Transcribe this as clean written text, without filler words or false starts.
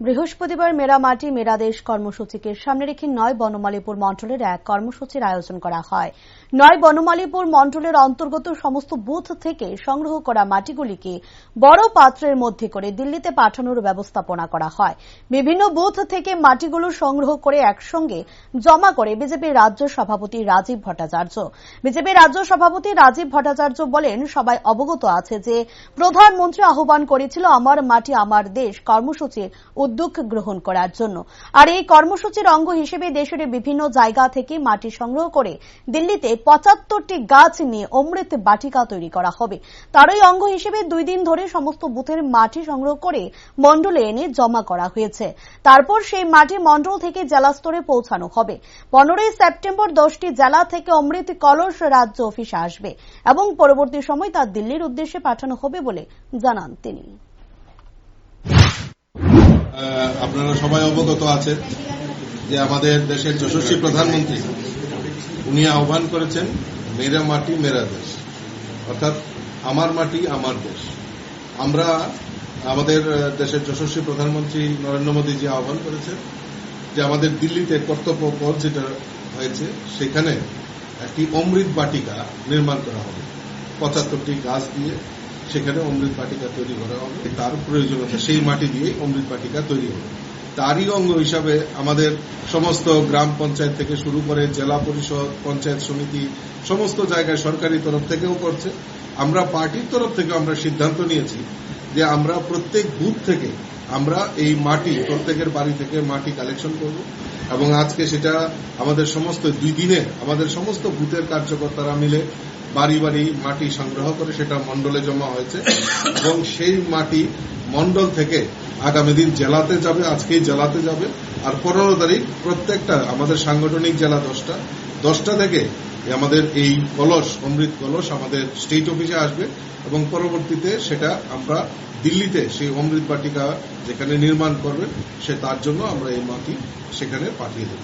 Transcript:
বৃহস্পতিবার মেরা মাটি মেরা দেশ কর্মসূচিকে সামনে রেখে নয় বনমালীপুর মণ্ডলের এক কর্মসূচির আয়োজন করা হয়। নয় বনমালীপুর মণ্ডলের অন্তর্গত সমস্ত বুথ থেকে সংগ্রহ করা মাটিগুলিকে বড় পাত্রের মধ্যে করে দিল্লিতে পাঠানোর ব্যবস্থাপনা করা হয়। বিভিন্ন বুথ থেকে মাটিগুলো সংগ্রহ করে একসঙ্গে জমা করে বিজেপির রাজ্য সভাপতি রাজীব ভট্টাচার্য। বিজেপির রাজ্য সভাপতি রাজীব ভট্টাচার্য বলেন, সবাই অবগত আছে যে প্রধানমন্ত্রী আহ্বান করেছিল আমার মাটি আমার দেশ কর্মসূচির উদ্যোগ গ্রহণ করার জন্য। আর এই কর্মসূচির অঙ্গ হিসেবে দেশের বিভিন্ন জায়গা থেকে মাটি সংগ্রহ করে দিল্লিতে ৭৫টি গাছ নিয়ে অমৃত বাটিকা তৈরি করা হবে। তারই অঙ্গ হিসেবে 2 দিন ধরে সমস্ত বুথের মাটি সংগ্রহ করে মণ্ডলে এনে জমা করা হয়েছে। তারপর সেই মাটি মণ্ডল থেকে জেলা স্তরে পৌঁছানো হবে। 15ই সেপ্টেম্বর 10টি জেলা থেকে অমৃত কলস রাজ্য অফিসে আসবে এবং পরবর্তী সময় তা দিল্লির উদ্দেশ্যে পাঠানো হবে বলে জানান তিনি। আপনারা সবাই অবগত আছেন যে আমাদের দেশের যশস্বী প্রধানমন্ত্রী উনি আহ্বান করেছেন মেরা মাটি মেরা দেশ, অর্থাৎ আমার মাটি আমার দেশ। আমরা আমাদের দেশের যশস্বী প্রধানমন্ত্রী নরেন্দ্র মোদীজি আহ্বান করেছেন যে আমাদের দিল্লিতে কর্তব্য পথ যেটা হয়েছে সেখানে একটি অমৃত বাটিকা নির্মাণ করা হবে। ৭৫টি গাছ দিয়ে সেখানে অমৃত বাটিকা তৈরি করা হবে। তার প্রয়োজনীয়তা সেই মাটি দিয়ে অমৃত বাটিকা তৈরি হবে। তারই অঙ্গ হিসাবে আমাদের সমস্ত গ্রাম পঞ্চায়েত থেকে শুরু করে জেলা পরিষদ, পঞ্চায়েত সমিতি সমস্ত জায়গায় সরকারি তরফ থেকেও করছে। আমরা পার্টির তরফ থেকে আমরা সিদ্ধান্ত নিয়েছি যে আমরা প্রত্যেক বুথ থেকে আমরা এই মাটি প্রত্যেকের বাড়ি থেকে মাটি কালেকশন করব এবং আজকে সেটা আমাদের সমস্ত 2 দিনে আমাদের সমস্ত বুথের কার্যকর্তারা মিলে বাড়ি বাড়ি মাটি সংগ্রহ করে সেটা মণ্ডলে জমা হয়েছে এবং সেই মাটি মণ্ডল থেকে আগামী দিন জেলাতে যাবে, আজকেই জেলাতে যাবে। আর 15 তারিখ প্রত্যেকটা আমাদের সাংগঠনিক জেলা 10টা থেকে আমাদের এই কলস অমৃত কলস আমাদের স্টেট অফিসে আসবে এবং পরবর্তীতে সেটা আমরা দিল্লিতে সেই অমৃত বাটিকা যেখানে নির্মাণ করবে সে তার জন্য আমরা এই মাটি সেখানে পাঠিয়ে দেব।